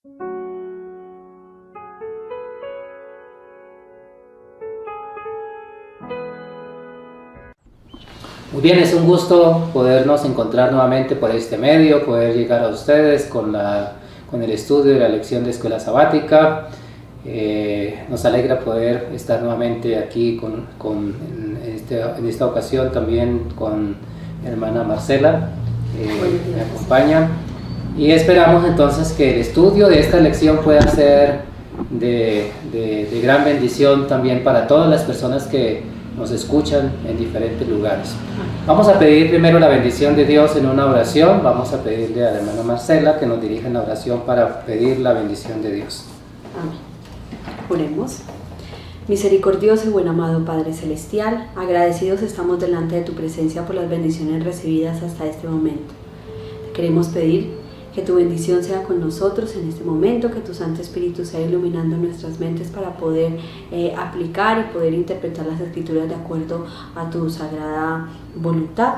Muy bien, es un gusto podernos encontrar nuevamente por este medio, poder llegar a ustedes con el estudio de la lección de escuela sabática. Nos alegra poder estar nuevamente aquí en esta ocasión también con mi hermana Marcela, me acompaña, y esperamos entonces que el estudio de esta lección pueda ser de gran bendición también para todas las personas que nos escuchan en diferentes lugares. Vamos a pedir primero la bendición de Dios en una oración. Vamos a pedirle a la hermana Marcela que nos dirija en la oración para pedir la bendición de Dios. Amén. Oremos. Misericordioso y buen amado Padre Celestial, agradecidos estamos delante de tu presencia por las bendiciones recibidas hasta este momento. Te queremos pedir que tu bendición sea con nosotros en este momento, que tu Santo Espíritu sea iluminando nuestras mentes para poder aplicar y poder interpretar las Escrituras de acuerdo a tu sagrada voluntad.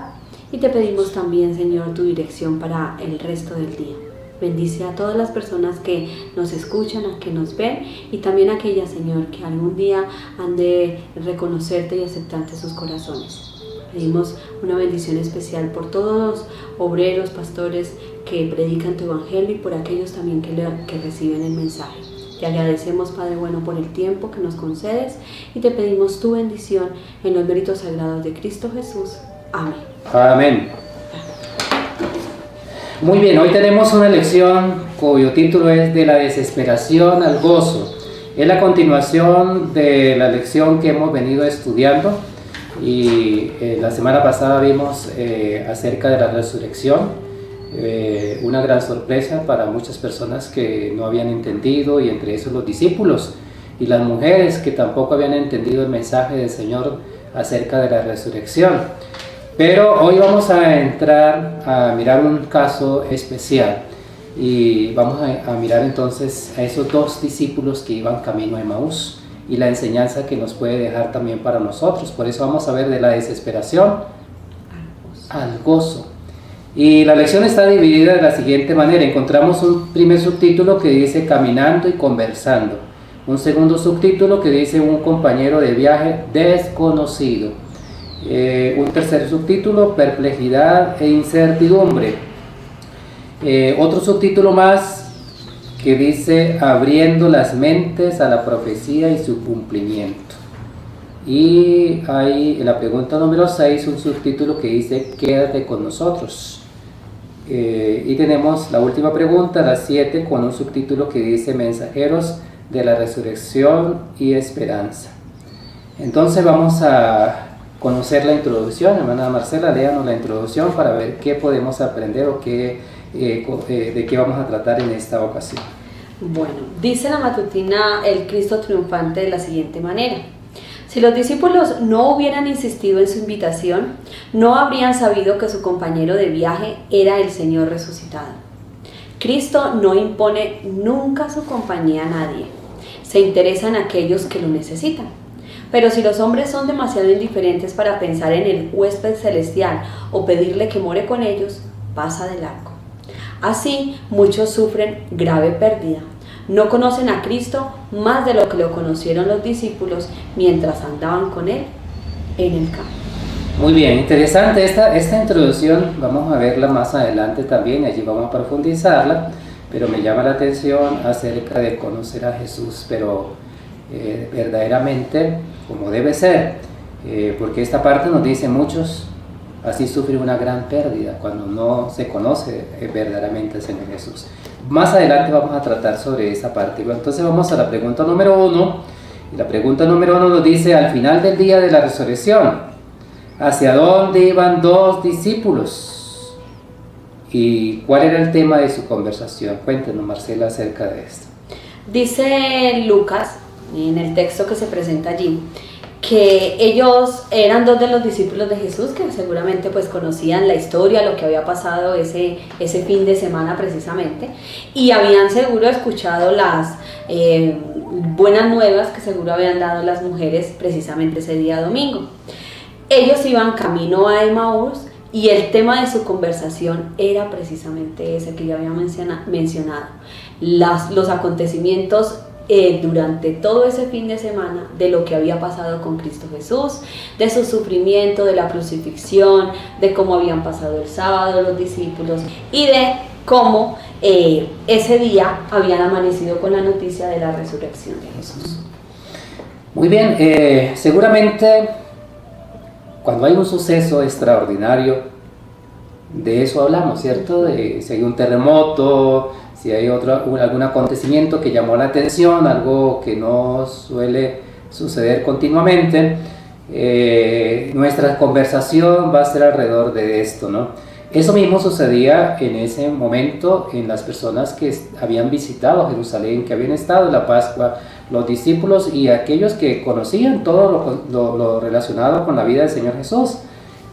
Y te pedimos también, Señor, tu dirección para el resto del día. Bendice a todas las personas que nos escuchan, a que nos ven, y también a aquellas, Señor, que algún día han de reconocerte y aceptarte sus corazones. Pedimos una bendición especial por todos los obreros, pastores que predican tu evangelio y por aquellos también que reciben el mensaje. Te agradecemos, Padre bueno, por el tiempo que nos concedes y te pedimos tu bendición en los méritos sagrados de Cristo Jesús. Amén. Amén. Muy bien, hoy tenemos una lección cuyo título es De la desesperación al gozo. Es la continuación de la lección que hemos venido estudiando y la semana pasada vimos acerca de la resurrección. Una gran sorpresa para muchas personas que no habían entendido, y entre esos los discípulos y las mujeres que tampoco habían entendido el mensaje del Señor acerca de la resurrección. Pero hoy vamos a entrar a mirar un caso especial y vamos a mirar entonces a esos dos discípulos que iban camino a Emaús y la enseñanza que nos puede dejar también para nosotros. Por eso vamos a ver de la desesperación al gozo. Y la lección está dividida de la siguiente manera. Encontramos un primer subtítulo que dice Caminando y conversando. Un segundo subtítulo que dice Un compañero de viaje desconocido. Un tercer subtítulo, Perplejidad e incertidumbre. Otro subtítulo más que dice Abriendo las mentes a la profecía y su cumplimiento. Y hay en la pregunta número 6 un subtítulo que dice Quédate con nosotros. Y tenemos la última pregunta, la 7, con un subtítulo que dice Mensajeros de la resurrección y esperanza. Entonces vamos a conocer la introducción. Hermana Marcela, léanos la introducción para ver qué podemos aprender o de qué vamos a tratar en esta ocasión. Bueno, dice la matutina El Cristo Triunfante de la siguiente manera. Si los discípulos no hubieran insistido en su invitación, no habrían sabido que su compañero de viaje era el Señor resucitado. Cristo no impone nunca su compañía a nadie. Se interesa en aquellos que lo necesitan. Pero si los hombres son demasiado indiferentes para pensar en el huésped celestial o pedirle que more con ellos, pasa de largo. Así, muchos sufren grave pérdida. No conocen a Cristo más de lo que lo conocieron los discípulos mientras andaban con Él en el campo. Muy bien, interesante esta introducción. Vamos a verla más adelante también, allí vamos a profundizarla, pero me llama la atención acerca de conocer a Jesús, pero verdaderamente como debe ser, porque esta parte nos dice muchos así sufren una gran pérdida cuando no se conoce verdaderamente al Señor Jesús. Más adelante vamos a tratar sobre esa parte. Entonces vamos a la pregunta número 1. Y la pregunta número 1 nos dice, al final del día de la resurrección, ¿hacia dónde iban dos discípulos? ¿Y cuál era el tema de su conversación? Cuéntenos, Marcela, acerca de esto. Dice Lucas, en el texto que se presenta allí, que ellos eran dos de los discípulos de Jesús que seguramente pues conocían la historia, lo que había pasado ese fin de semana precisamente, y habían seguro escuchado las buenas nuevas que seguro habían dado las mujeres precisamente ese día domingo. Ellos iban camino a Emaús Y el tema de su conversación era precisamente ese que ya había mencionado, los acontecimientos durante todo ese fin de semana, de lo que había pasado con Cristo Jesús, de su sufrimiento, de la crucifixión, de cómo habían pasado el sábado los discípulos y de cómo ese día habían amanecido con la noticia de la resurrección de Jesús. Muy bien, seguramente cuando hay un suceso extraordinario, de eso hablamos, ¿cierto? Si hay un terremoto, si hay algún acontecimiento que llamó la atención, algo que no suele suceder continuamente, nuestra conversación va a ser alrededor de esto, ¿no? Eso mismo sucedía en ese momento en las personas que habían visitado Jerusalén, que habían estado en la Pascua, los discípulos y aquellos que conocían todo lo relacionado con la vida del Señor Jesús.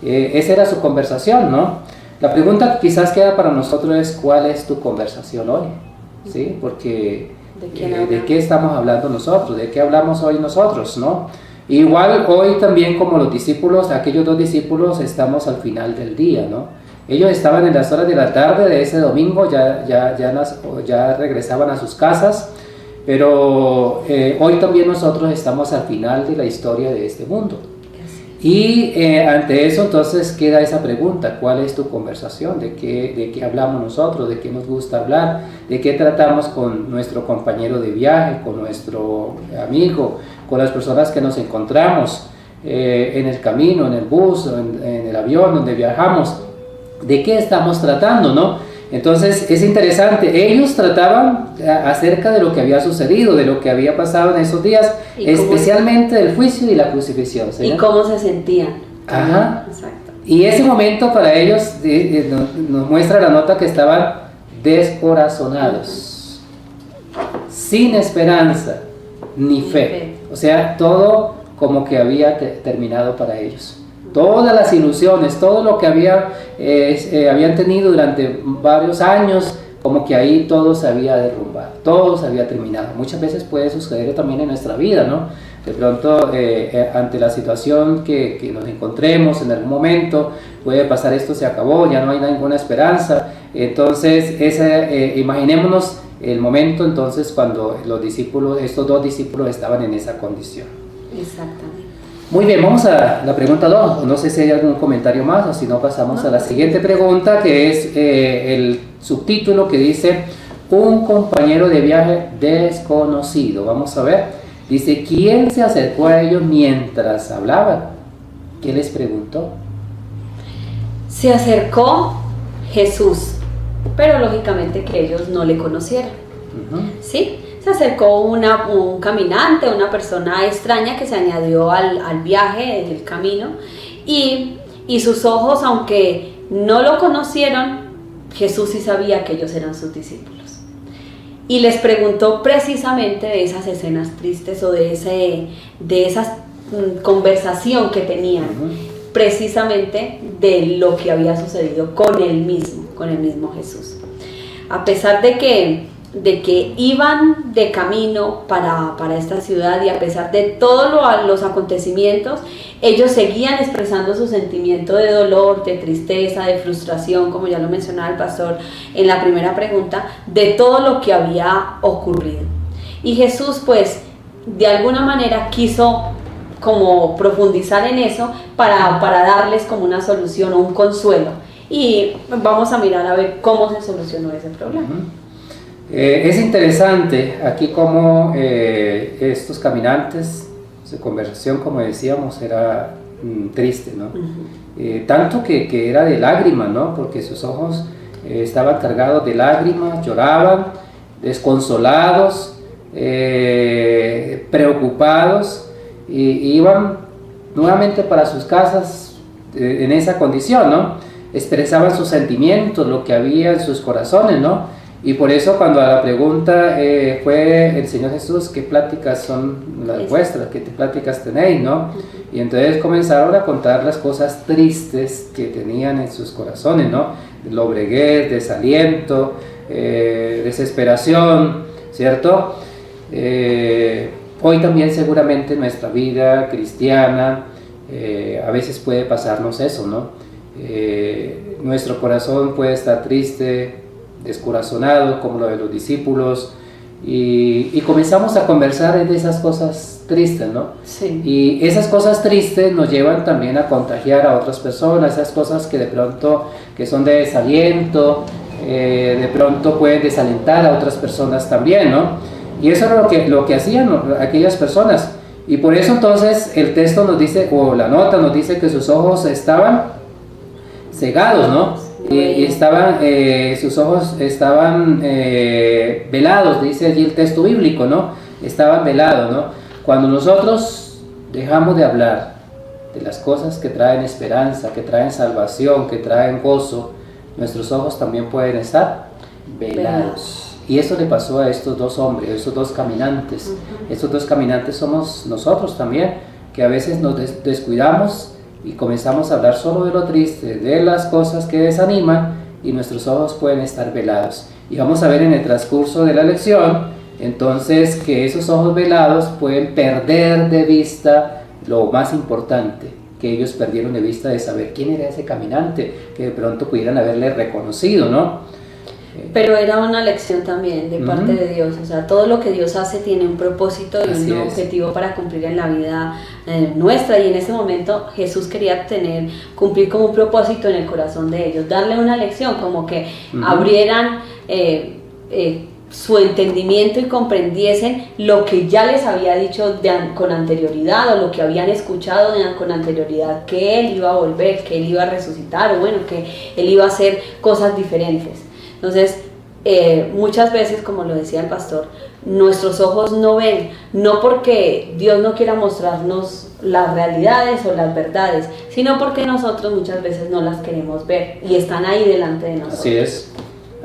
Esa era su conversación, ¿no? La pregunta que quizás queda para nosotros es: ¿cuál es tu conversación hoy? ¿Sí? Porque ¿de qué estamos hablando nosotros? ¿De qué hablamos hoy nosotros, no? Igual hoy también, como los discípulos, aquellos dos discípulos, estamos al final del día, ¿no? Ellos estaban en las horas de la tarde de ese domingo, ya regresaban a sus casas, pero hoy también nosotros estamos al final de la historia de este mundo. Y ante eso entonces queda esa pregunta: ¿cuál es tu conversación? ¿De qué hablamos nosotros? ¿De qué nos gusta hablar? ¿De qué tratamos con nuestro compañero de viaje, con nuestro amigo, con las personas que nos encontramos en el camino, en el bus, en el avión donde viajamos? ¿De qué estamos tratando, no? Entonces es interesante, ellos trataban acerca de lo que había sucedido, de lo que había pasado en esos días, especialmente del juicio y la crucifixión, ¿sí? Y cómo se sentían. Ajá. Exacto. Y ese momento para ellos nos muestra la nota que estaban descorazonados, sin esperanza ni fe. O sea, todo como que había terminado para ellos. Todas las ilusiones, todo lo que habían tenido durante varios años, como que ahí todo se había derrumbado, todo se había terminado. Muchas veces puede suceder también en nuestra vida, ¿no? De pronto, ante la situación que nos encontremos en algún momento, puede pasar: esto se acabó, ya no hay ninguna esperanza. Entonces, imaginémonos el momento entonces cuando estos dos discípulos estaban en esa condición. Exactamente. Muy bien, vamos a la pregunta 2. No sé si hay algún comentario más, o si no pasamos a la siguiente pregunta, que es el subtítulo que dice: un compañero de viaje desconocido. Vamos a ver. Dice: ¿quién se acercó a ellos mientras hablaban? ¿Qué les preguntó? Se acercó Jesús, pero lógicamente que ellos no le conocieron. ¿Sí? Se acercó un caminante, una persona extraña que se añadió al viaje, del camino, y sus ojos, aunque no lo conocieron, Jesús sí sabía que ellos eran sus discípulos. Y les preguntó precisamente de esas escenas tristes o de esa conversación que tenían, precisamente de lo que había sucedido con el mismo Jesús. A pesar de que iban de camino para esta ciudad, y a pesar de todos los acontecimientos, ellos seguían expresando su sentimiento de dolor, de tristeza, de frustración, como ya lo mencionaba el pastor en la primera pregunta, de todo lo que había ocurrido. Y Jesús, pues, de alguna manera quiso como profundizar en eso para darles como una solución o un consuelo. Y vamos a mirar a ver cómo se solucionó ese problema. Es interesante aquí cómo estos caminantes, su conversación, como decíamos, era triste, ¿no? Tanto que era de lágrimas, ¿no? Porque sus ojos estaban cargados de lágrimas, lloraban, desconsolados, preocupados, y iban nuevamente para sus casas en esa condición, ¿no? Expresaban sus sentimientos, lo que había en sus corazones, ¿no? Y por eso, cuando a la pregunta fue el Señor Jesús: ¿qué pláticas son las vuestras? ¿Qué pláticas tenéis, no? Y entonces comenzaron a contar las cosas tristes que tenían en sus corazones, ¿no? Lobreguez, desaliento, desesperación, ¿cierto? Hoy también seguramente en nuestra vida cristiana a veces puede pasarnos eso, ¿no? Nuestro corazón puede estar triste, descorazonado, como lo de los discípulos, y comenzamos a conversar de esas cosas tristes, ¿no? Sí. Y esas cosas tristes nos llevan también a contagiar a otras personas, esas cosas que de pronto que son de desaliento, de pronto pueden desalentar a otras personas también, ¿no? Y eso era lo que hacían, ¿no?, aquellas personas. Y por eso entonces el texto nos dice, o la nota nos dice, que sus ojos estaban cegados, ¿no? Y sus ojos estaban velados, dice allí el texto bíblico, ¿no? Estaban velados, ¿no? Cuando nosotros dejamos de hablar de las cosas que traen esperanza, que traen salvación, que traen gozo, nuestros ojos también pueden estar velados. Y eso le pasó a estos dos hombres, a estos dos caminantes. Uh-huh. Estos dos caminantes somos nosotros también, que a veces nos descuidamos y comenzamos a hablar solo de lo triste, de las cosas que desaniman, y nuestros ojos pueden estar velados. Y vamos a ver en el transcurso de la lección, entonces, que esos ojos velados pueden perder de vista lo más importante, que ellos perdieron de vista, de saber quién era ese caminante, que de pronto pudieran haberle reconocido, ¿no? Pero era una lección también de parte de Dios, o sea, todo lo que Dios hace tiene un propósito y un objetivo para cumplir en la vida nuestra, y en ese momento Jesús quería cumplir como un propósito en el corazón de ellos, darle una lección, como que abrieran su entendimiento y comprendiesen lo que ya les había dicho con anterioridad, o lo que habían escuchado con anterioridad, que Él iba a volver, que Él iba a resucitar, o bueno, que Él iba a hacer cosas diferentes. Entonces, muchas veces, como lo decía el pastor, nuestros ojos no ven, no porque Dios no quiera mostrarnos las realidades o las verdades, sino porque nosotros muchas veces no las queremos ver y están ahí delante de nosotros.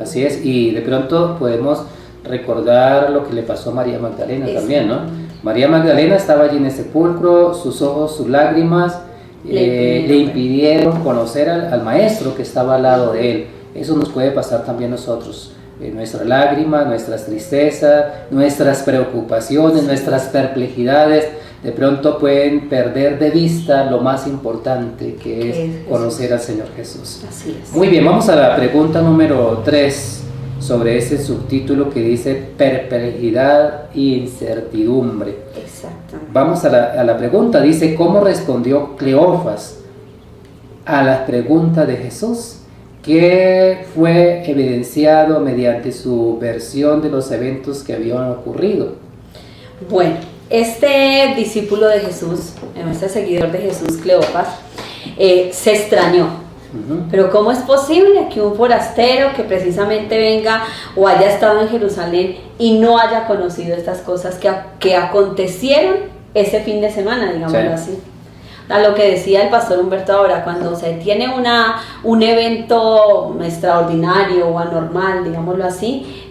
Así es, y de pronto podemos recordar lo que le pasó a María Magdalena también, ¿no? María Magdalena estaba allí en el sepulcro, sus ojos, sus lágrimas le impidieron conocer al maestro que estaba al lado de él. Eso nos puede pasar también a nosotros. Nuestras lágrimas, nuestras tristezas, nuestras preocupaciones, nuestras perplejidades, de pronto pueden perder de vista lo más importante, que es conocer al Señor Jesús. Así es. Muy bien, vamos a la pregunta número 3 sobre ese subtítulo que dice perplejidad e incertidumbre. Exactamente. Vamos a la pregunta, dice, ¿cómo respondió Cleofas a la pregunta de Jesús? Que fue evidenciado mediante su versión de los eventos que habían ocurrido. Bueno, este discípulo de Jesús, este seguidor de Jesús, Cleofas, se extrañó. Pero ¿cómo es posible que un forastero que precisamente venga o haya estado en Jerusalén y no haya conocido estas cosas que acontecieron ese fin de semana, digámoslo así? A lo que decía el pastor Humberto ahora, cuando se tiene un evento extraordinario o anormal, digámoslo así,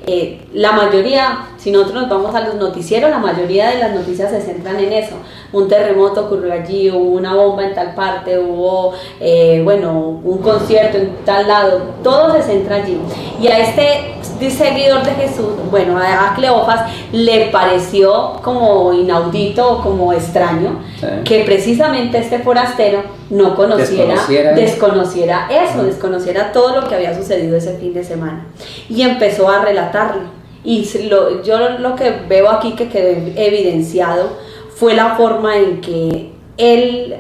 la mayoría, si nosotros nos vamos a los noticieros, la mayoría de las noticias se centran en eso. Un terremoto ocurrió allí, hubo una bomba en tal parte, hubo un concierto en tal lado, todo se centra allí. Y a este seguidor de Jesús, a Cleofas, le pareció como inaudito, como extraño, que precisamente este forastero no desconociera eso, desconociera todo lo que había sucedido ese fin de semana, y empezó a relatarle. Y yo lo que veo aquí que quedó evidenciado fue la forma en que él,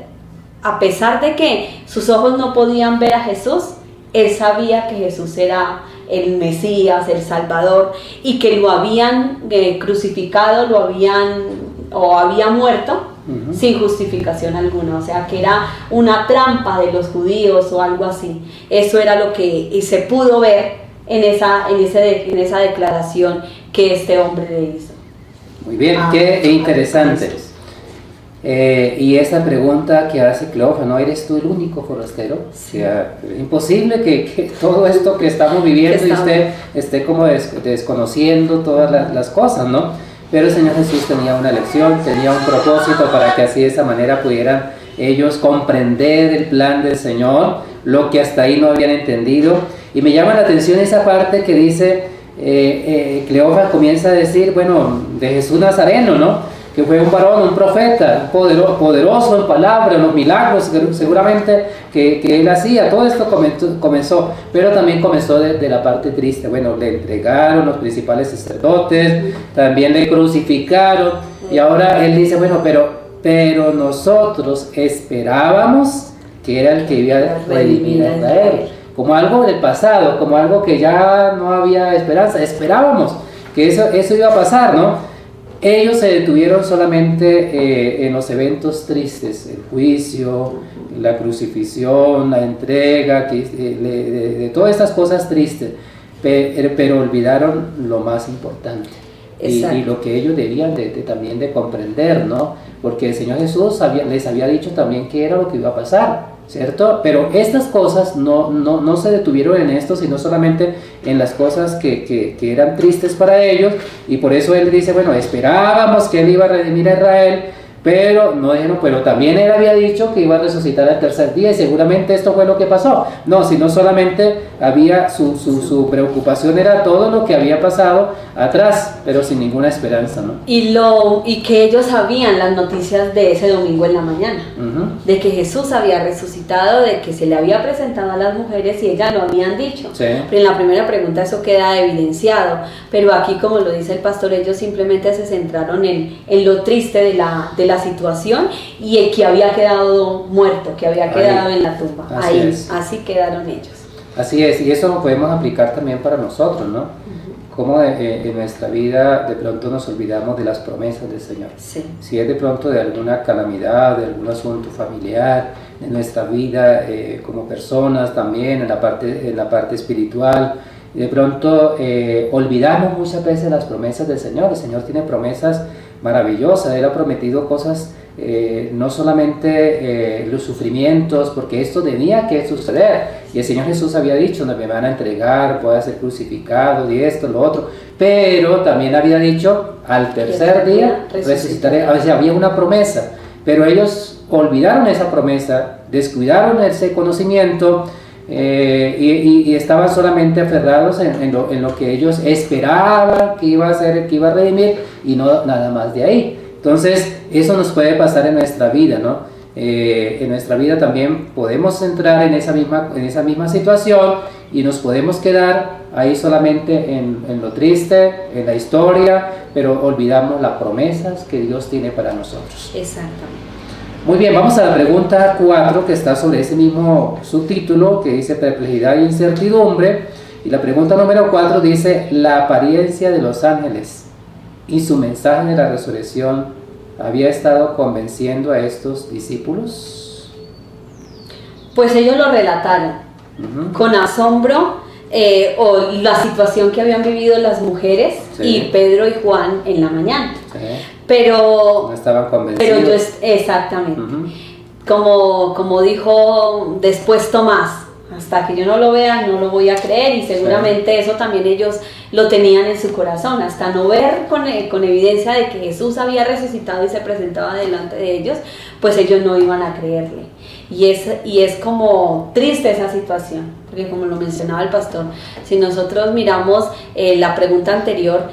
a pesar de que sus ojos no podían ver a Jesús, él sabía que Jesús era el Mesías, el Salvador, y que lo habían crucificado, había muerto sin justificación alguna, o sea que era una trampa de los judíos o algo así. Eso era lo que se pudo ver en esa declaración que este hombre le hizo. Muy bien, qué interesante. Y esa pregunta que hace Cleofas, ¿no eres tú el único forastero? Sí. O sea, es imposible que todo esto que estamos viviendo y usted esté como desconociendo todas las cosas, ¿no? Pero el Señor Jesús tenía una lección, tenía un propósito para que así de esa manera pudieran ellos comprender el plan del Señor, lo que hasta ahí no habían entendido. Y me llama la atención esa parte que dice, Cleofas comienza a decir, de Jesús Nazareno, ¿no? que fue un varón, un profeta, poderoso en palabra, en los milagros seguramente que él hacía. Todo esto comenzó, pero también comenzó de la parte triste. Bueno, le entregaron los principales sacerdotes, también le crucificaron, y ahora él dice, bueno, pero nosotros esperábamos que era el que iba a redimir a Israel, como algo del pasado, como algo que ya no había esperanza. Esperábamos que eso iba a pasar, ¿no? Ellos se detuvieron solamente en los eventos tristes, el juicio, la crucifixión, la entrega, de todas estas cosas tristes, pero olvidaron lo más importante. Y lo que ellos debían también de comprender, ¿no? Porque el Señor Jesús les había dicho también qué era lo que iba a pasar, ¿cierto? Pero estas cosas no se detuvieron en esto, sino solamente en las cosas que eran tristes para ellos, y por eso Él dice, bueno, esperábamos que Él iba a redimir a Israel, pero no dijeron, pero también Él había dicho que iba a resucitar al tercer día, y seguramente esto fue lo que pasó. No, sino solamente había su preocupación era todo lo que había pasado atrás, pero sin ninguna esperanza, ¿no? Y que ellos sabían las noticias de ese domingo en la mañana, de que Jesús había resucitado, de que se le había presentado a las mujeres y ellas lo habían dicho. Sí. Pero en la primera pregunta eso queda evidenciado, pero aquí, como lo dice el pastor, ellos simplemente se centraron en lo triste de la situación, y el que había quedado muerto, que había quedado en la tumba. Así quedaron ellos. Así es, y eso lo podemos aplicar también para nosotros, ¿no? Cómo en nuestra vida de pronto nos olvidamos de las promesas del Señor. Sí. Si es de pronto de alguna calamidad, de algún asunto familiar, en nuestra vida como personas también, en la parte espiritual, de pronto olvidamos muchas veces las promesas del Señor. El Señor tiene promesas maravillosas. Él ha prometido cosas, no solamente los sufrimientos, porque esto tenía que suceder, y el Señor Jesús había dicho, no me van a entregar, voy a ser crucificado, y esto, lo otro, pero también había dicho, al tercer día resucitaré. A veces había una promesa, pero ellos olvidaron esa promesa, descuidaron ese conocimiento, y estaban solamente aferrados en lo que ellos esperaban que iba a ser, que iba a redimir, y no nada más de ahí. Entonces eso nos puede pasar en nuestra vida, ¿no? En nuestra vida también podemos entrar en esa misma situación, y nos podemos quedar ahí solamente en lo triste, en la historia, pero olvidamos las promesas que Dios tiene para nosotros. Exactamente. Muy bien, vamos a la pregunta 4, que está sobre ese mismo subtítulo, que dice perplejidad e incertidumbre. Y la pregunta número 4 dice, la apariencia de los ángeles y su mensaje de la resurrección había estado convenciendo a estos discípulos. Pues ellos lo relataron con asombro, o la situación que habían vivido las mujeres, y Pedro y Juan en la mañana. Sí. Pero no estaban convencidos. Exactamente. Como dijo después Tomás, hasta que yo no lo vea no lo voy a creer, y seguramente eso también ellos lo tenían en su corazón, hasta no ver con evidencia de que Jesús había resucitado y se presentaba delante de ellos, pues ellos no iban a creerle. Y es como triste esa situación, porque como lo mencionaba el pastor, si nosotros miramos la pregunta anterior,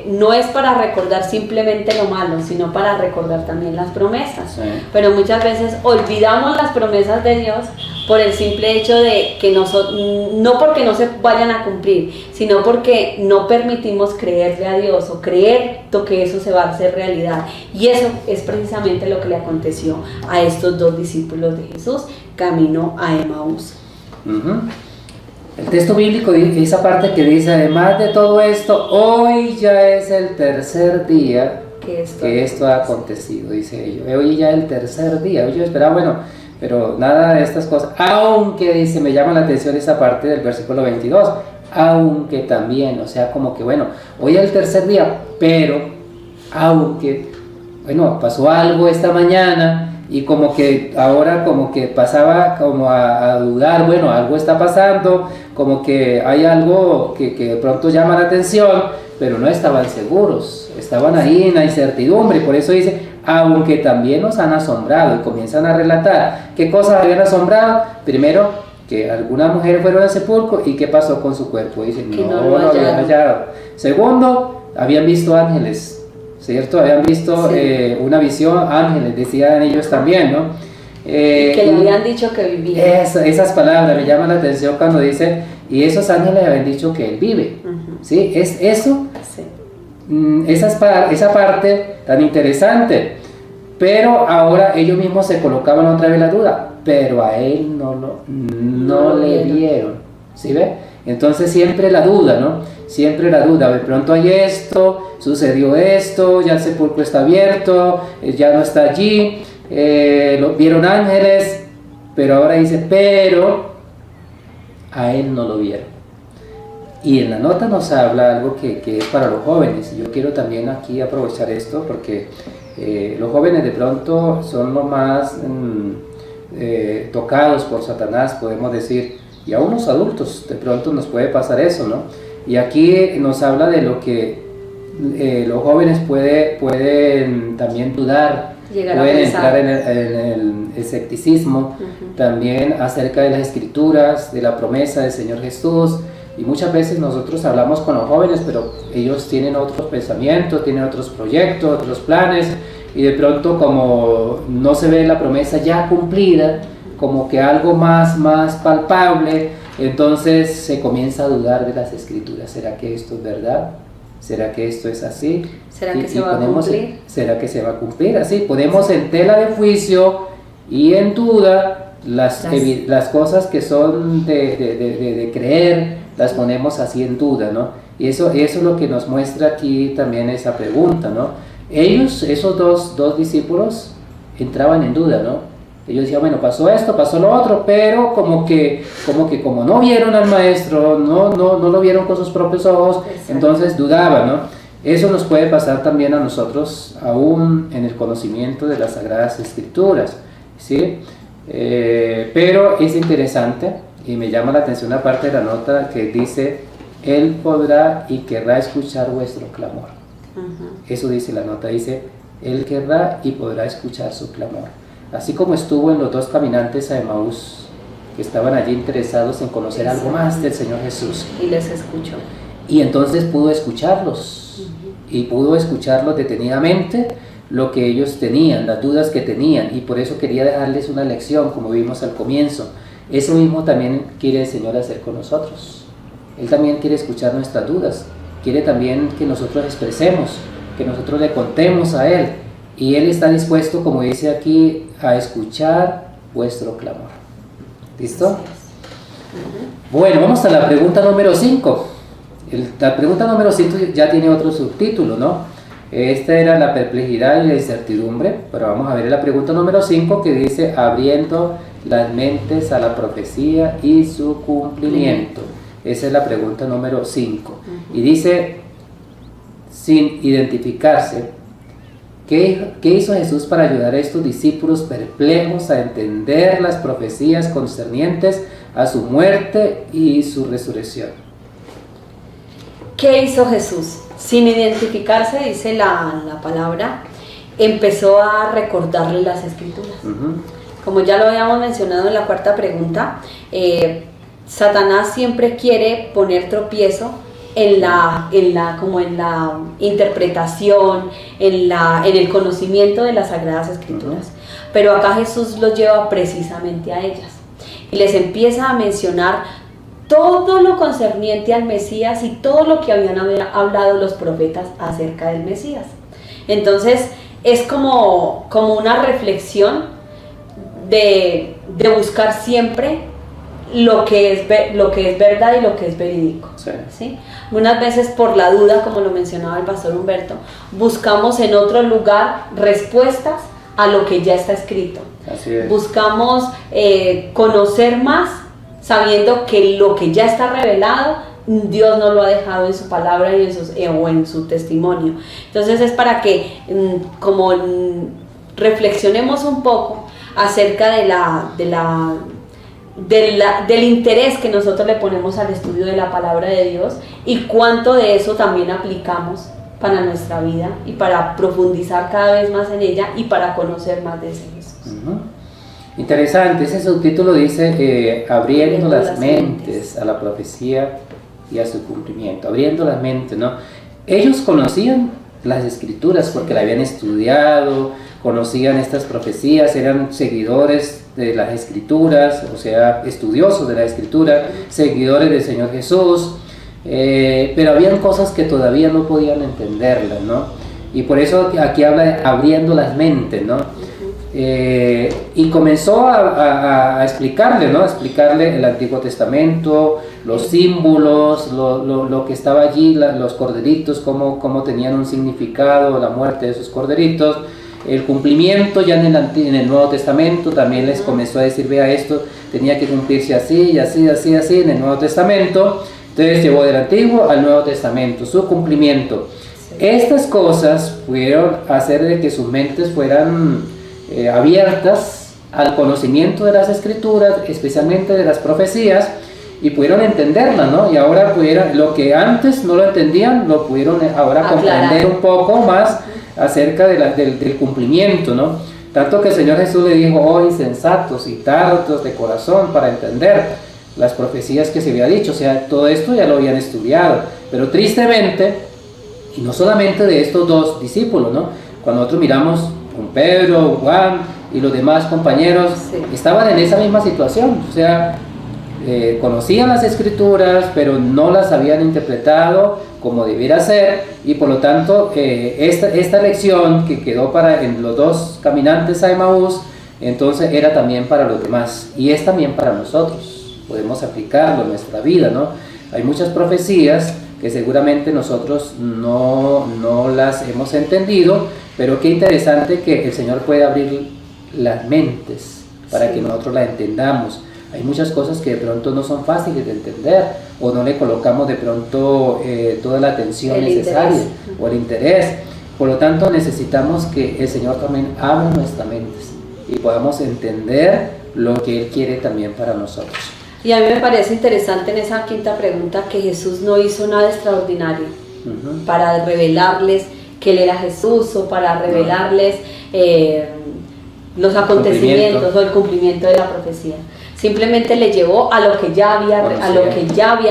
no es para recordar simplemente lo malo, sino para recordar también las promesas. Sí. Pero muchas veces olvidamos las promesas de Dios por el simple hecho de que no porque no se vayan a cumplir, sino porque no permitimos creerle a Dios o creer que eso se va a hacer realidad. Y eso es precisamente lo que le aconteció a estos dos discípulos de Jesús camino a Emaús. El texto bíblico, esa parte que dice, además de todo esto, hoy ya es el tercer día que esto ha acontecido, dice ellos. Hoy ya el tercer día. Hoy yo esperaba, bueno, pero nada de estas cosas, aunque dice, me llama la atención esa parte del versículo 22, aunque también, o sea, como que bueno, hoy es el tercer día, pero aunque, bueno, pasó algo esta mañana, y como que ahora como que pasaba como a dudar, bueno, algo está pasando, como que hay algo que de pronto llama la atención, pero no estaban seguros, estaban ahí en la incertidumbre, y por eso dice, aunque también nos han asombrado, y comienzan a relatar qué cosas habían asombrado. Primero, que algunas mujeres fueron al sepulcro, y qué pasó con su cuerpo, dicen, no lo habían hallado. Segundo, habían visto ángeles, ¿cierto? Habían visto una visión, ángeles, decían ellos también, ¿no? Que le habían dicho que vivía. Esas palabras me llaman la atención cuando dice, y esos ángeles habían dicho que él vive, ¿sí? Es eso, esa parte tan interesante, pero ahora ellos mismos se colocaban otra vez la duda, pero a él no le vieron, ¿sí ve? Entonces siempre la duda, ¿no? Siempre la duda, de pronto hay esto, sucedió esto, ya el sepulcro está abierto, ya no está allí, lo vieron ángeles, pero ahora dice, pero a él no lo vieron. Y en la nota nos habla algo que es para los jóvenes. Yo quiero también aquí aprovechar esto porque los jóvenes de pronto son los más tocados por Satanás, podemos decir, y aún los adultos de pronto nos puede pasar eso, ¿no? Y aquí nos habla de lo que los jóvenes pueden también dudar, pueden entrar en el escepticismo, también acerca de las escrituras, de la promesa del Señor Jesús. Y muchas veces nosotros hablamos con los jóvenes, pero ellos tienen otros pensamientos, tienen otros proyectos, otros planes, y de pronto como no se ve la promesa ya cumplida, como que algo más palpable, entonces se comienza a dudar de las escrituras. ¿Será que esto es verdad? ¿Será que esto es así? ¿Será que se va a cumplir? ¿Será que se va a cumplir? Así, ponemos en tela de juicio y en duda las cosas que son de creer, las ponemos así en duda, ¿no? Y eso es lo que nos muestra aquí también esa pregunta, ¿no? Ellos, esos dos discípulos, entraban en duda, ¿no? Ellos decían, bueno, pasó esto, pasó lo otro, pero como no vieron al maestro, no lo vieron con sus propios ojos, entonces dudaban, ¿no? Eso nos puede pasar también a nosotros, aún en el conocimiento de las Sagradas Escrituras, ¿sí? Pero es interesante, y me llama la atención una parte de la nota que dice, Él podrá y querrá escuchar vuestro clamor. Eso dice la nota, dice, Él querrá y podrá escuchar su clamor. Así como estuvo en los dos caminantes a Emaús, que estaban allí interesados en conocer algo más del Señor Jesús. Y les escuchó. Y entonces pudo escucharlos, y pudo escucharlos detenidamente, lo que ellos tenían, las dudas que tenían, y por eso quería dejarles una lección, como vimos al comienzo. Eso mismo también quiere el Señor hacer con nosotros. Él también quiere escuchar nuestras dudas, quiere también que nosotros expresemos, que nosotros le contemos a Él, y Él está dispuesto, como dice aquí, a escuchar vuestro clamor. ¿Listo? Bueno, vamos a la pregunta número 5. La pregunta número 5 ya tiene otro subtítulo, ¿no? Esta era la perplejidad y la incertidumbre, pero vamos a ver la pregunta número 5 que dice, abriendo las mentes a la profecía y su cumplimiento. Esa es la pregunta número 5. Y dice, sin identificarse, ¿qué hizo Jesús para ayudar a estos discípulos perplejos a entender las profecías concernientes a su muerte y su resurrección? ¿Qué hizo Jesús? Sin identificarse, dice la palabra, empezó a recordarle las escrituras. Como ya lo habíamos mencionado en la cuarta pregunta, Satanás siempre quiere poner tropiezo en la interpretación, en el conocimiento de las Sagradas Escrituras. Pero acá Jesús los lleva precisamente a ellas y les empieza a mencionar todo lo concerniente al Mesías y todo lo que habían hablado los profetas acerca del Mesías. Entonces es como una reflexión de buscar siempre lo que es verdad y lo que es verídico. ¿Sí? Unas veces por la duda, como lo mencionaba el pastor Humberto, buscamos en otro lugar respuestas a lo que ya está escrito. Así es. Buscamos conocer más, sabiendo que lo que ya está revelado, Dios no lo ha dejado en su palabra y o en su testimonio. Entonces es para que reflexionemos un poco acerca del interés que nosotros le ponemos al estudio de la palabra de Dios y cuánto de eso también aplicamos para nuestra vida y para profundizar cada vez más en ella y para conocer más de ese Jesús. Interesante, ese subtítulo dice abriendo las mentes a la profecía y a su cumplimiento, abriendo las mentes, ¿no? Ellos conocían las escrituras porque la habían estudiado, conocían estas profecías, eran seguidores de las escrituras, o sea, estudiosos de la escritura, seguidores del Señor Jesús, pero habían cosas que todavía no podían entenderlas, ¿no? Y por eso aquí habla de abriendo las mentes, ¿no? Y comenzó a explicarle, ¿no? A explicarle el Antiguo Testamento, los símbolos, lo que estaba allí, los corderitos, cómo tenían un significado, la muerte de esos corderitos, el cumplimiento ya en el Nuevo Testamento. También les comenzó a decir, vea, esto tenía que cumplirse así y así, así, así en el Nuevo Testamento. Entonces llevó del Antiguo al Nuevo Testamento, su cumplimiento. Estas cosas pudieron hacer de que sus mentes fueran abiertas al conocimiento de las Escrituras, especialmente de las profecías, y pudieron entenderlas, ¿no? Y ahora lo que antes no lo entendían, lo pudieron ahora comprender un poco más acerca del cumplimiento, ¿no? Tanto que el Señor Jesús le dijo, oh insensatos y tardos de corazón para entender las profecías que se había dicho. O sea, todo esto ya lo habían estudiado, pero tristemente, y no solamente de estos dos discípulos, ¿no? Cuando nosotros miramos con Pedro, Juan y los demás compañeros, estaban en esa misma situación. O sea, conocían las Escrituras, pero no las habían interpretado como debiera ser, y por lo tanto esta lección que quedó en los dos caminantes a Emaús, entonces era también para los demás, y es también para nosotros. Podemos aplicarlo en nuestra vida, ¿no? Hay muchas profecías que seguramente nosotros no las hemos entendido, pero qué interesante que el Señor pueda abrir las mentes para que nosotros las entendamos. Hay muchas cosas que de pronto no son fáciles de entender, o no le colocamos de pronto toda la atención necesaria o el interés. Por lo tanto, necesitamos que el Señor también abra nuestras mentes y podamos entender lo que Él quiere también para nosotros. Y a mí me parece interesante en esa quinta pregunta que Jesús no hizo nada extraordinario para revelarles que Él era Jesús, o para revelarles los acontecimientos o el cumplimiento de la profecía. Simplemente le llevó a lo que ya había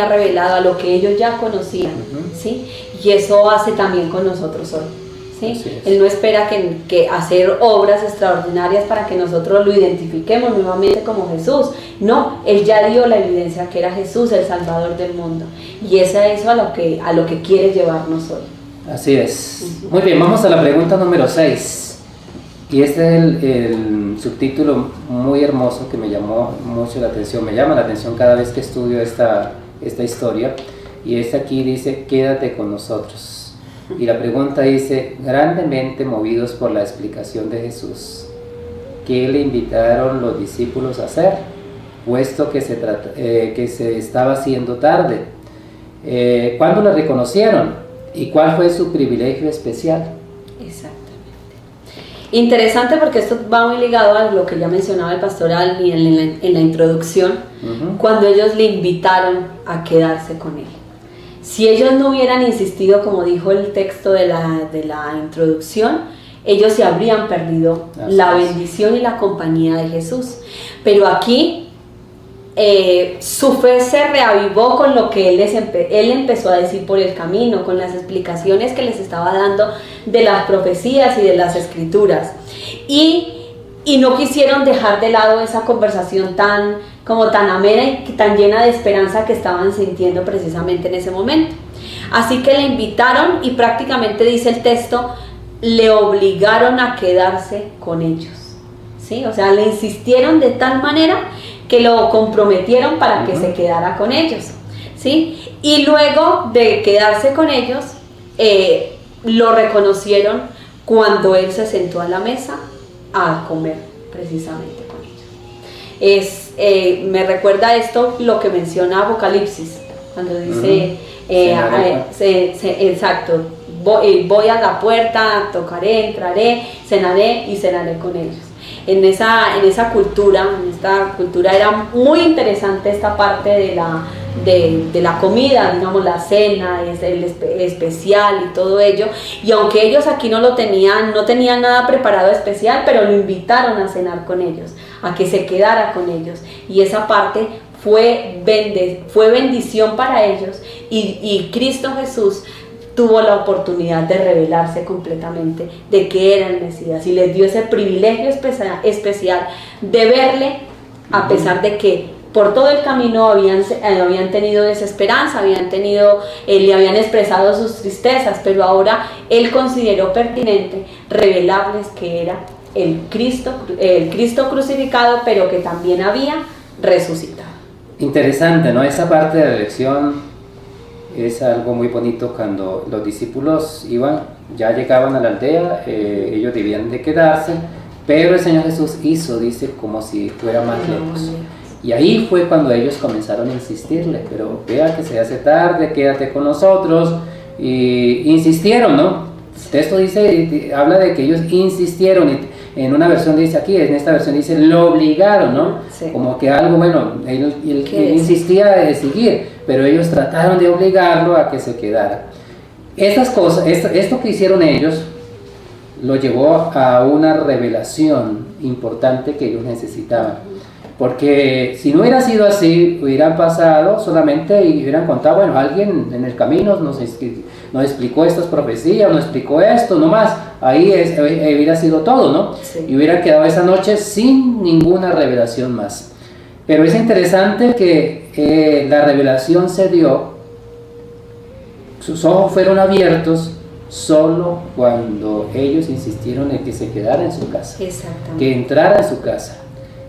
revelado, a lo que ellos ya conocían, ¿sí? Y eso hace también con nosotros hoy, ¿sí? Él no espera que hacer obras extraordinarias para que nosotros lo identifiquemos nuevamente como Jesús. No, Él ya dio la evidencia que era Jesús, el Salvador del mundo. Y es eso a lo que quiere llevarnos hoy. Así es. Muy bien, vamos a la pregunta número 6. Y este es el subtítulo muy hermoso que me llamó mucho la atención. Me llama la atención cada vez que estudio esta historia. Y este aquí dice, quédate con nosotros. Y la pregunta dice, grandemente movidos por la explicación de Jesús, ¿qué le invitaron los discípulos a hacer? Puesto que se estaba haciendo tarde. ¿Cuándo lo reconocieron? ¿Y cuál fue su privilegio especial? Interesante, porque esto va muy ligado a lo que ya mencionaba el pastor Alni en la introducción, cuando ellos le invitaron a quedarse con él. Si ellos no hubieran insistido, como dijo el texto de la introducción, ellos se habrían perdido la bendición y la compañía de Jesús. Pero aquí su fe se reavivó con lo que él empezó a decir por el camino, con las explicaciones que les estaba dando de las profecías y de las Escrituras, y no quisieron dejar de lado esa conversación tan amena y tan llena de esperanza que estaban sintiendo precisamente en ese momento. Así que le invitaron, y prácticamente dice el texto, le obligaron a quedarse con ellos, ¿sí? O sea, le insistieron de tal manera que lo comprometieron para que se quedara con ellos, ¿sí? Y luego de quedarse con ellos, lo reconocieron cuando él se sentó a la mesa a comer precisamente con ellos. Me recuerda esto lo que menciona Apocalipsis, cuando dice, exacto, voy a la puerta, tocaré, entraré, cenaré y cenaré con ellos. En esta cultura era muy interesante esta parte de la comida, digamos, la cena, el especial y todo ello. Y aunque ellos aquí no tenían nada preparado especial, pero lo invitaron a cenar con ellos, a que se quedara con ellos. Y esa parte fue bendición para ellos. Y Cristo Jesús tuvo la oportunidad de revelarse completamente de que era el Mesías y les dio ese privilegio especial de verle, a pesar de que por todo el camino habían tenido desesperanza, le habían expresado sus tristezas, pero ahora él consideró pertinente revelarles que era el Cristo crucificado, pero que también había resucitado. Interesante, ¿no? Esa parte de la lección es algo muy bonito. Cuando los discípulos ya llegaban a la aldea, ellos debían de quedarse, pero el Señor Jesús dice, como si fuera más lejos. Y ahí fue cuando ellos comenzaron a insistirle, pero vea que se hace tarde, quédate con nosotros, y insistieron, ¿no? El texto habla de que ellos insistieron, y en una versión dice aquí, en esta versión dice, lo obligaron, ¿no? Sí. Como que algo, él insistía de seguir, pero ellos trataron de obligarlo a que se quedara. Estas cosas, esto que hicieron ellos, lo llevó a una revelación importante que ellos necesitaban. Porque si no hubiera sido así, hubieran pasado solamente y hubieran contado, alguien en el camino nos explicó estas profecías, nos explicó esto, no más. Ahí hubiera sido todo, ¿no? Sí. Y hubiera quedado esa noche sin ninguna revelación más. Pero es interesante que la revelación se dio, sus ojos fueron abiertos solo cuando ellos insistieron en que se quedara en su casa, que entrara en su casa.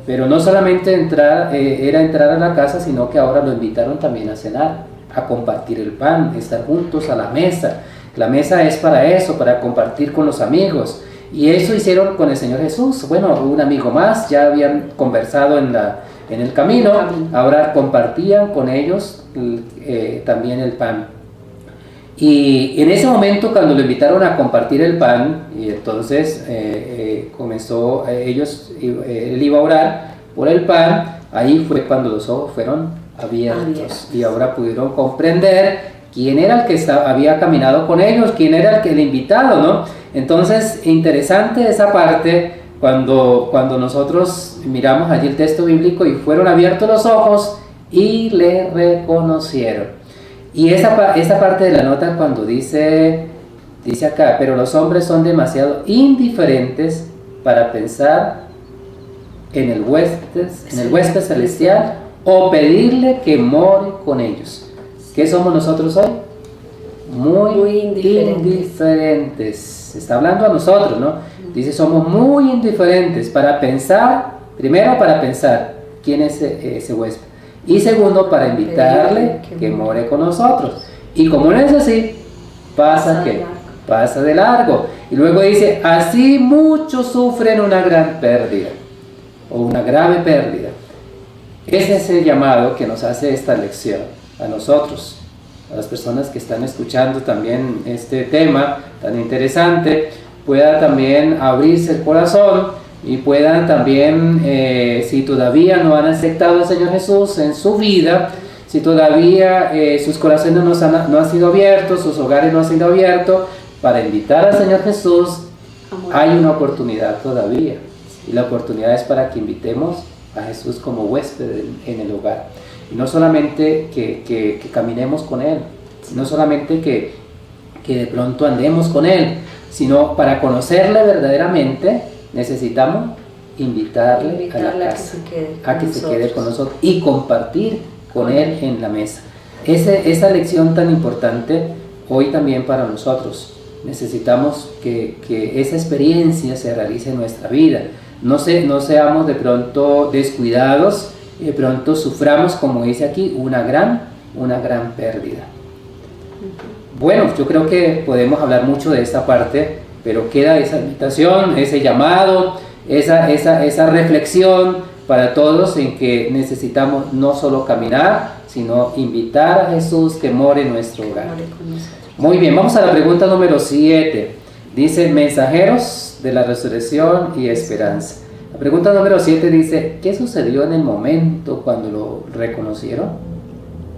Pero no solamente era entrar a la casa, sino que ahora lo invitaron también a cenar, a compartir el pan, estar juntos a la mesa. La mesa es para eso, para compartir con los amigos. Y eso hicieron con el Señor Jesús. Un amigo más, ya habían conversado en el camino, ahora compartían con ellos también el pan. Y en ese momento, cuando lo invitaron a compartir el pan, y entonces comenzó, él iba a orar por el pan, ahí fue cuando los ojos fueron abiertos. Y ahora pudieron comprender quién era el que había caminado con ellos, quién era el invitado, ¿no? Entonces, interesante esa parte, cuando nosotros miramos allí el texto bíblico y fueron abiertos los ojos y le reconocieron. Y esa parte de la nota cuando dice acá, pero los hombres son demasiado indiferentes para pensar en el huésped celestial o pedirle que more con ellos. ¿Qué somos nosotros hoy? Muy indiferentes. Se está hablando a nosotros, ¿no? Dice, somos muy indiferentes para pensar, primero para pensar quién es ese huésped. Y segundo, para invitarle que more con nosotros. Y como no es así, pasa de largo. Y luego dice, así muchos sufren una gran pérdida, o una grave pérdida. Ese es el llamado que nos hace esta lección a nosotros, a las personas que están escuchando también este tema tan interesante, pueda también abrirse el corazón y puedan también, si todavía no han aceptado al Señor Jesús en su vida, si todavía sus corazones no han sido abiertos, sus hogares no han sido abiertos, para invitar al Señor Jesús, hay una oportunidad todavía. Y la oportunidad es para que invitemos a Jesús como huésped en el hogar. Y no solamente que caminemos con Él, no solamente que de pronto andemos con Él, sino para conocerle verdaderamente, necesitamos invitarle a la casa, a que se quede con nosotros y compartir con Él en la mesa. Esa lección tan importante hoy también para nosotros. Necesitamos que esa experiencia se realice en nuestra vida. No seamos de pronto descuidados, de pronto suframos, como dice aquí, una gran pérdida. Bueno, yo creo que podemos hablar mucho de esta parte, pero queda esa invitación, ese llamado, esa reflexión para todos en que necesitamos no solo caminar, sino invitar a Jesús que more en nuestro hogar. Muy bien, vamos a la pregunta número 7. Dice, mensajeros de la resurrección y esperanza. La pregunta número 7 dice, ¿qué sucedió en el momento cuando lo reconocieron?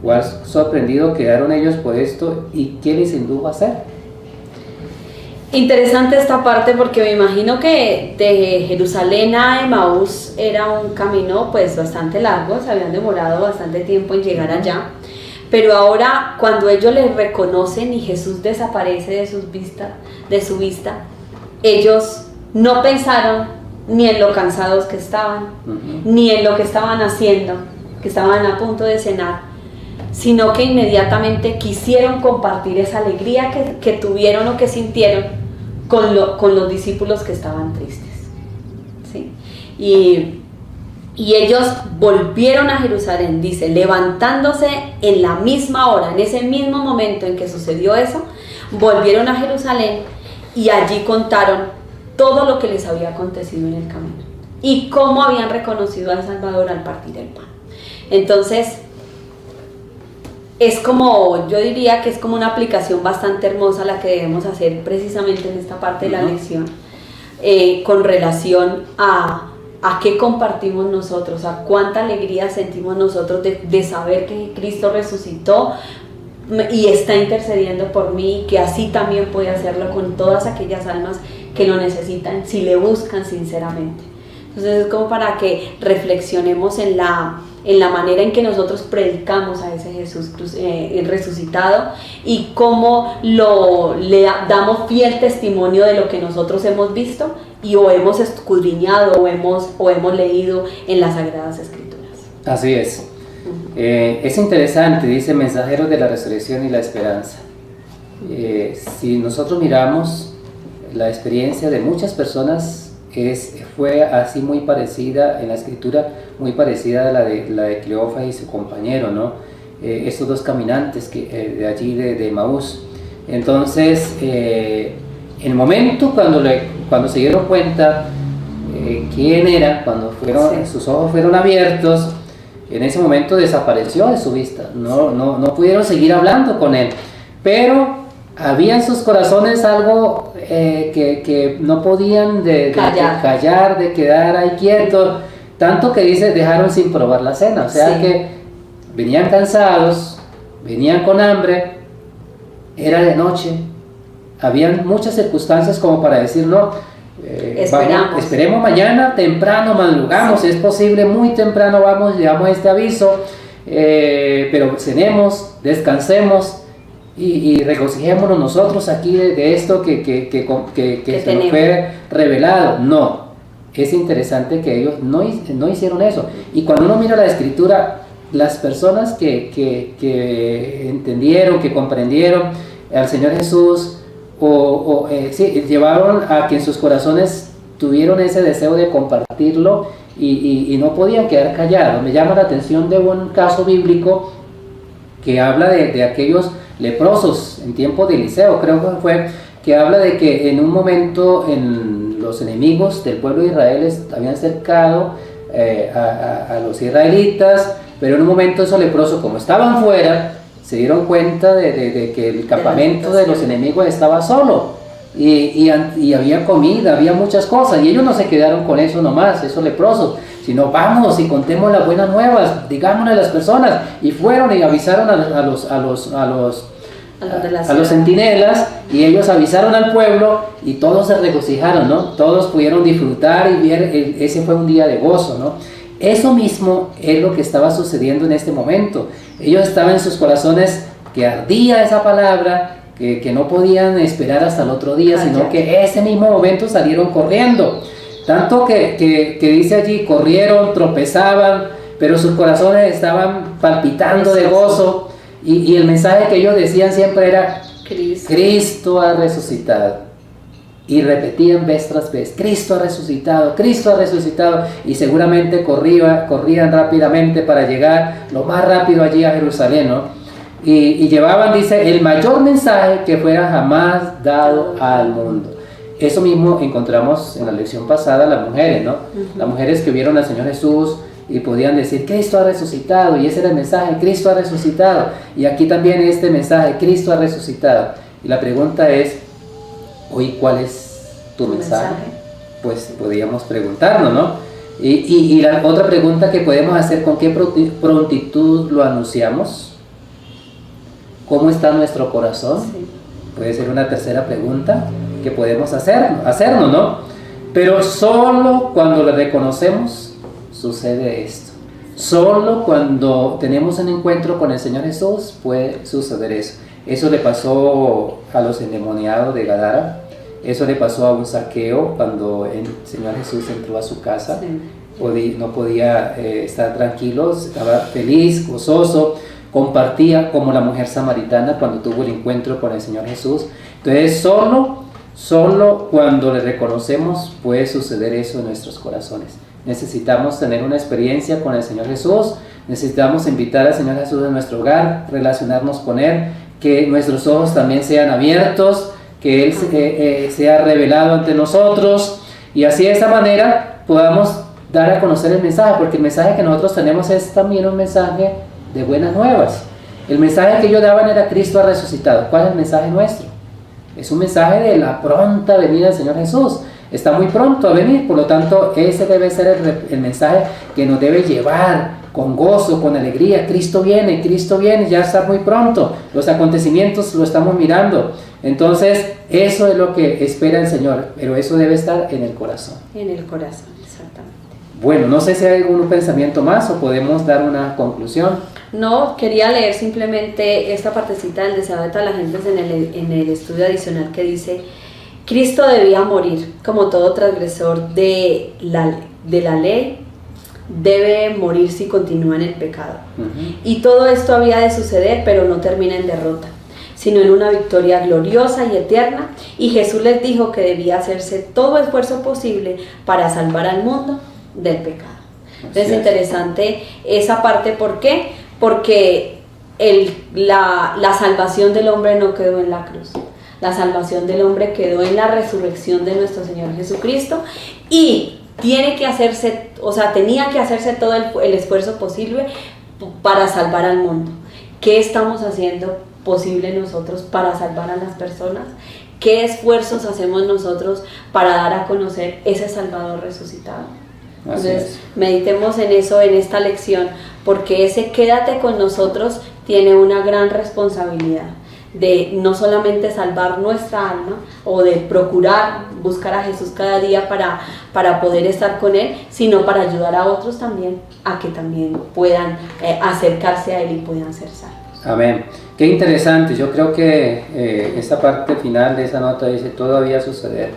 ¿Cuán sorprendidos quedaron ellos por esto y qué les indujo a hacer? Interesante esta parte porque me imagino que de Jerusalén a Emaús era un camino pues bastante largo, se habían demorado bastante tiempo en llegar allá, Pero ahora cuando ellos le reconocen y Jesús desaparece de su vista, ellos no pensaron ni en lo cansados que estaban, ni en lo que estaban haciendo, que estaban a punto de cenar, sino que inmediatamente quisieron compartir esa alegría que tuvieron o que sintieron con los discípulos que estaban tristes, ¿sí? Y ellos volvieron a Jerusalén, dice, levantándose en la misma hora, en ese mismo momento en que sucedió eso, volvieron a Jerusalén y allí contaron todo lo que les había acontecido en el camino y cómo habían reconocido al Salvador al partir el pan. Entonces, es como, yo diría que es como una aplicación bastante hermosa la que debemos hacer precisamente en esta parte de la lección, con relación a qué compartimos nosotros, a cuánta alegría sentimos nosotros de saber que Cristo resucitó y está intercediendo por mí, que así también puede hacerlo con todas aquellas almas que lo necesitan, si le buscan sinceramente. Entonces es como para que reflexionemos en la manera en que nosotros predicamos a ese Jesús resucitado y cómo le damos fiel testimonio de lo que nosotros hemos visto y o hemos escudriñado o hemos leído en las Sagradas Escrituras. Así es. Es interesante, dice mensajeros de la resurrección y la esperanza. Si nosotros miramos la experiencia de muchas personas, fue así muy parecida en la escritura, muy parecida a la de Cleofas y su compañero, ¿no? Estos dos caminantes de allí de Maús. Entonces, en el momento cuando se dieron cuenta quién era, cuando sus ojos fueron abiertos, en ese momento desapareció de su vista, no pudieron seguir hablando con él, pero había en sus corazones algo que no podían callar, de quedar ahí quietos, tanto que dice, dejaron sin probar la cena, o sea que venían cansados, venían con hambre, era de noche, habían muchas circunstancias como para decir, no, esperemos mañana temprano, madrugamos, es posible muy temprano, llevamos este aviso, pero cenemos, descansemos y regocijémonos nosotros aquí de esto que se nos fue revelado. No, es interesante que ellos no hicieron eso. Y cuando uno mira la escritura, las personas que entendieron, que comprendieron al Señor Jesús, llevaron a que en sus corazones tuvieron ese deseo de compartirlo y no podían quedar callados. Me llama la atención de un caso bíblico que habla de aquellos leprosos en tiempo de Eliseo, creo que fue, que habla de que en un momento los enemigos del pueblo de Israel habían cercado a los israelitas, pero en un momento esos leprosos, como estaban fuera, se dieron cuenta de que el campamento de los enemigos estaba solo y había comida, había muchas cosas, y ellos no se quedaron con eso nomás, esos leprosos, sino vamos y contemos las buenas nuevas, digámosle a las personas, y fueron y avisaron a los centinelas, y ellos avisaron al pueblo y todos se regocijaron, ¿no? Todos pudieron disfrutar y ver, ese fue un día de gozo, ¿no? Eso mismo es lo que estaba sucediendo en este momento. Ellos estaban en sus corazones que ardía esa palabra, que no podían esperar hasta el otro día, sino que ese mismo momento salieron corriendo. Tanto que dice allí, corrieron, tropezaban, pero sus corazones estaban palpitando de gozo. Y el mensaje que ellos decían siempre era, Cristo ha resucitado. Y repetían vez tras vez, Cristo ha resucitado, Cristo ha resucitado. Y seguramente corrían rápidamente para llegar lo más rápido allí a Jerusalén, ¿no? Y llevaban, dice, el mayor mensaje que fuera jamás dado al mundo. Eso mismo encontramos en la lección pasada, las mujeres, ¿no? Las mujeres que vieron al Señor Jesús y podían decir, Cristo ha resucitado, y ese era el mensaje, Cristo ha resucitado. Y aquí también este mensaje, Cristo ha resucitado. Y la pregunta es, hoy, ¿cuál es tu mensaje? Pues podríamos preguntarnos, ¿no? Y la otra pregunta que podemos hacer, ¿con qué prontitud lo anunciamos? ¿Cómo está nuestro corazón? Sí. Puede ser una tercera pregunta que podemos hacernos, ¿no? Pero solo cuando le reconocemos sucede esto. Solo cuando tenemos un encuentro con el Señor Jesús puede suceder eso. Eso le pasó a los endemoniados de Gadara, eso le pasó a un Zaqueo cuando el Señor Jesús entró a su casa. Sí. No podía estar tranquilo, estaba feliz, gozoso, compartía como la mujer samaritana cuando tuvo el encuentro con el Señor Jesús. Entonces solo cuando le reconocemos puede suceder eso en nuestros corazones. Necesitamos tener una experiencia con el Señor Jesús, necesitamos invitar al Señor Jesús a nuestro hogar, relacionarnos con Él, que nuestros ojos también sean abiertos, que Él sea revelado ante nosotros, y así de esa manera podamos dar a conocer el mensaje, porque el mensaje que nosotros tenemos es también un mensaje de buenas nuevas. El mensaje que ellos daban era Cristo ha resucitado. ¿Cuál es el mensaje nuestro? Es un mensaje de la pronta venida del Señor Jesús. Está muy pronto a venir, por lo tanto ese debe ser el mensaje que nos debe llevar con gozo, con alegría. Cristo viene, ya está muy pronto, los acontecimientos lo estamos mirando. Entonces eso es lo que espera el Señor, pero eso debe estar en el corazón. En el corazón, exactamente. Bueno, no sé si hay algún pensamiento más o podemos dar una conclusión. No, quería leer simplemente esta partecita del deseo de toda la gente en el estudio adicional que dice: Cristo debía morir como todo transgresor de la ley debe morir si continúa en el pecado. Y todo esto había de suceder, pero no termina en derrota, sino en una victoria gloriosa y eterna. Y Jesús les dijo que debía hacerse todo esfuerzo posible para salvar al mundo del pecado. Entonces es interesante esa parte. ¿Por qué? Porque la salvación del hombre no quedó en la cruz. La salvación del hombre quedó en la resurrección de nuestro Señor Jesucristo, y tenía que hacerse todo el esfuerzo posible para salvar al mundo. ¿Qué estamos haciendo posible nosotros para salvar a las personas? ¿Qué esfuerzos hacemos nosotros para dar a conocer ese Salvador resucitado? Entonces, meditemos en eso, en esta lección, porque ese quédate con nosotros tiene una gran responsabilidad de no solamente salvar nuestra alma o de procurar buscar a Jesús cada día para poder estar con Él, sino para ayudar a otros también a que también puedan acercarse a Él y puedan ser salvos. Amén. Qué interesante. Yo creo que esta parte final de esa nota dice: todavía suceder.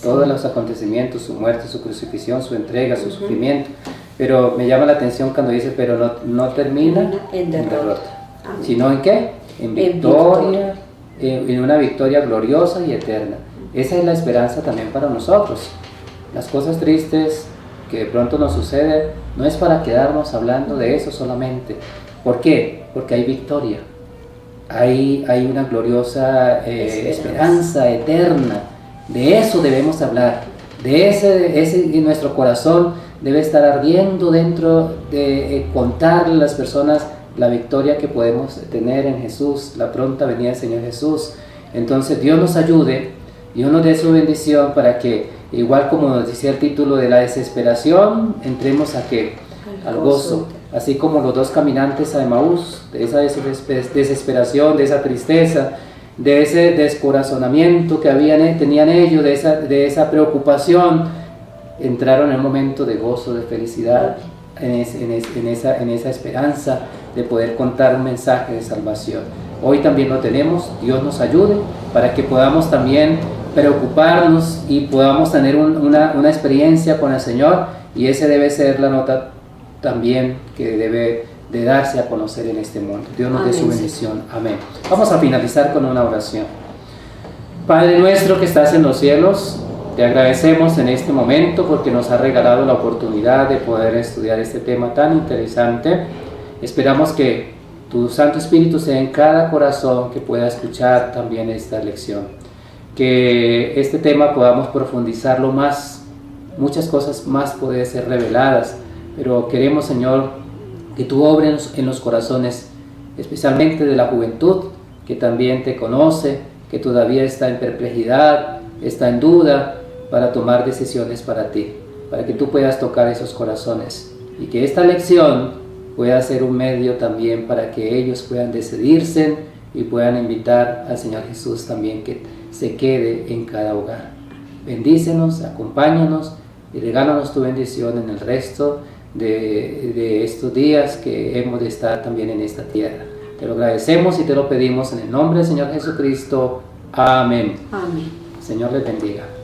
Todos los acontecimientos, su muerte, su crucifixión, su entrega, su sufrimiento. Pero me llama la atención cuando dice: pero no termina en derrota. ¿Sino en qué? En victoria, en una victoria gloriosa y eterna. Esa es la esperanza también para nosotros. Las cosas tristes que de pronto nos suceden no es para quedarnos hablando de eso solamente. ¿Por qué? Porque hay victoria. Hay una gloriosa esperanza eterna. De eso debemos hablar. De ese en nuestro corazón debe estar ardiendo dentro de contarle a las personas la victoria que podemos tener en Jesús, la pronta venida del Señor Jesús. Entonces Dios nos ayude, Dios nos dé su bendición para que, igual como nos decía el título de la desesperación, entremos a ¿qué? Al gozo. Así como los dos caminantes a Emaús, de esa desesperación, de esa tristeza, de ese descorazonamiento que tenían ellos, de esa preocupación, entraron en un momento de gozo, de felicidad, en esa esperanza de poder contar un mensaje de salvación. Hoy también lo tenemos. Dios nos ayude para que podamos también preocuparnos y podamos tener una experiencia con el Señor, y ese debe ser la nota también que debe de darse a conocer en este mundo. Dios nos dé su bendición. Amén. Vamos a finalizar con una oración. Padre nuestro que estás en los cielos, te agradecemos en este momento porque nos has regalado la oportunidad de poder estudiar este tema tan interesante. Esperamos que tu Santo Espíritu sea en cada corazón que pueda escuchar también esta lección. Que este tema podamos profundizarlo más, muchas cosas más pueden ser reveladas, pero queremos, Señor, que tú obres en los corazones, especialmente de la juventud, que también te conoce, que todavía está en perplejidad, está en duda, para tomar decisiones para ti, para que tú puedas tocar esos corazones, y que esta lección pueda ser un medio también para que ellos puedan decidirse y puedan invitar al Señor Jesús también que se quede en cada hogar. Bendícenos, acompáñanos y regálanos tu bendición en el resto de estos días que hemos de estar también en esta tierra. Te lo agradecemos y te lo pedimos en el nombre del Señor Jesucristo. Amén. Amén. Señor les bendiga.